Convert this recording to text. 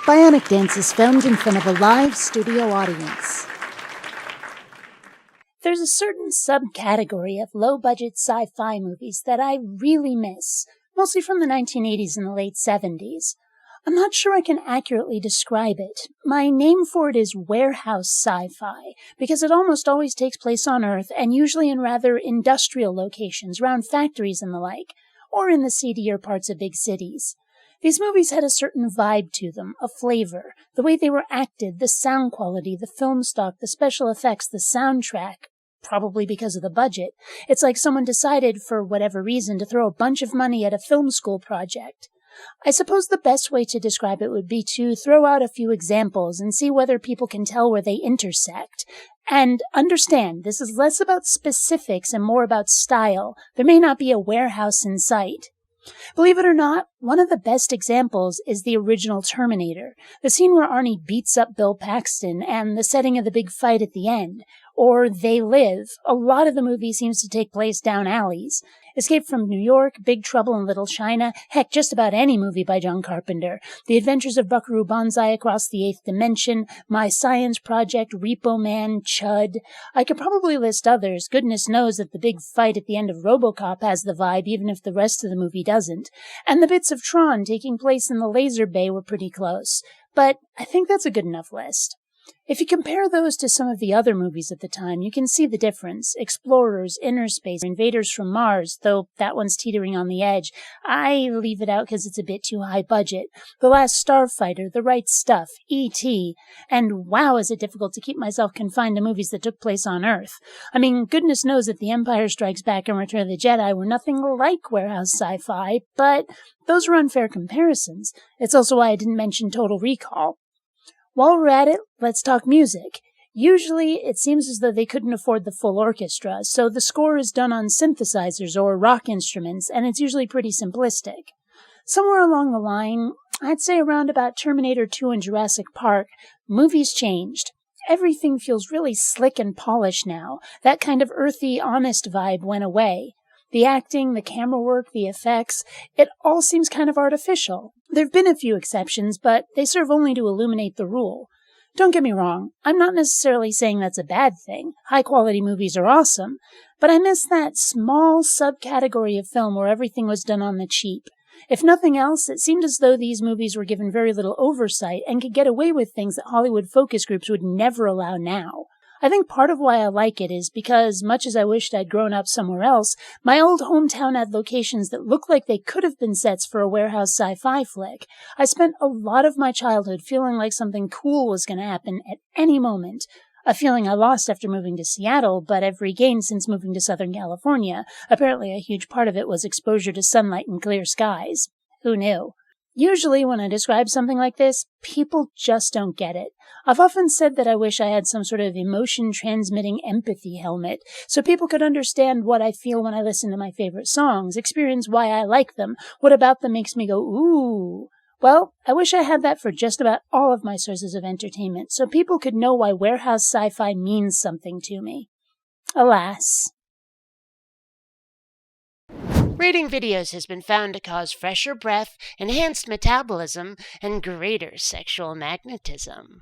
Bionic Dance is filmed in front of a live studio audience. There's a certain subcategory of low-budget sci-fi movies that I really miss, mostly from the 1980s and the late 70s. I'm not sure I can accurately describe it. My name for it is warehouse sci-fi, because it almost always takes place on Earth and usually in rather industrial locations, around factories and the like, or in the seedier parts of big cities. These movies had a certain vibe to them, a flavor, the way they were acted, the sound quality, the film stock, the special effects, the soundtrack, probably because of the budget. It's like someone decided, for whatever reason, to throw a bunch of money at a film school project. I suppose the best way to describe it would be to throw out a few examples and see whether people can tell where they intersect. And understand, this is less about specifics and more about style. There may not be a warehouse in sight. Believe it or not, one of the best examples is the original Terminator, the scene where Arnie beats up Bill Paxton and the setting of the big fight at the end. Or They Live. A lot of the movie seems to take place down alleys. Escape from New York, Big Trouble in Little China, heck, just about any movie by John Carpenter. The Adventures of Buckaroo Banzai Across the Eighth Dimension, My Science Project, Repo Man, Chud. I could probably list others. Goodness knows that the big fight at the end of RoboCop has the vibe, even if the rest of the movie doesn't. And the bits of Tron taking place in the laser bay were pretty close. But I think that's a good enough list. If you compare those to some of the other movies at the time, you can see the difference. Explorers, Inner Space, Invaders from Mars, though that one's teetering on the edge. I leave it out because it's a bit too high budget. The Last Starfighter, The Right Stuff, E.T., and wow, is it difficult to keep myself confined to movies that took place on Earth. I mean, goodness knows that The Empire Strikes Back and Return of the Jedi were nothing like warehouse sci-fi, but those were unfair comparisons. It's also why I didn't mention Total Recall. While we're at it, let's talk music. Usually, it seems as though they couldn't afford the full orchestra, so the score is done on synthesizers or rock instruments, and it's usually pretty simplistic. Somewhere along the line, I'd say around about Terminator 2 and Jurassic Park, movies changed. Everything feels really slick and polished now. That kind of earthy, honest vibe went away. The acting, the camera work, the effects, it all seems kind of artificial. There have been a few exceptions, but they serve only to illuminate the rule. Don't get me wrong, I'm not necessarily saying that's a bad thing. High-quality movies are awesome, but I miss that small subcategory of film where everything was done on the cheap. If nothing else, it seemed as though these movies were given very little oversight and could get away with things that Hollywood focus groups would never allow now. I think part of why I like it is because, much as I wished I'd grown up somewhere else, my old hometown had locations that looked like they could have been sets for a warehouse sci-fi flick. I spent a lot of my childhood feeling like something cool was going to happen at any moment. A feeling I lost after moving to Seattle, but I've regained since moving to Southern California. Apparently a huge part of it was exposure to sunlight and clear skies. Who knew? Usually, when I describe something like this, people just don't get it. I've often said that I wish I had some sort of emotion-transmitting empathy helmet, so people could understand what I feel when I listen to my favorite songs, experience why I like them, what about them makes me go, ooh. Well, I wish I had that for just about all of my sources of entertainment, so people could know why warehouse sci-fi means something to me. Alas. Rating videos has been found to cause fresher breath, enhanced metabolism, and greater sexual magnetism.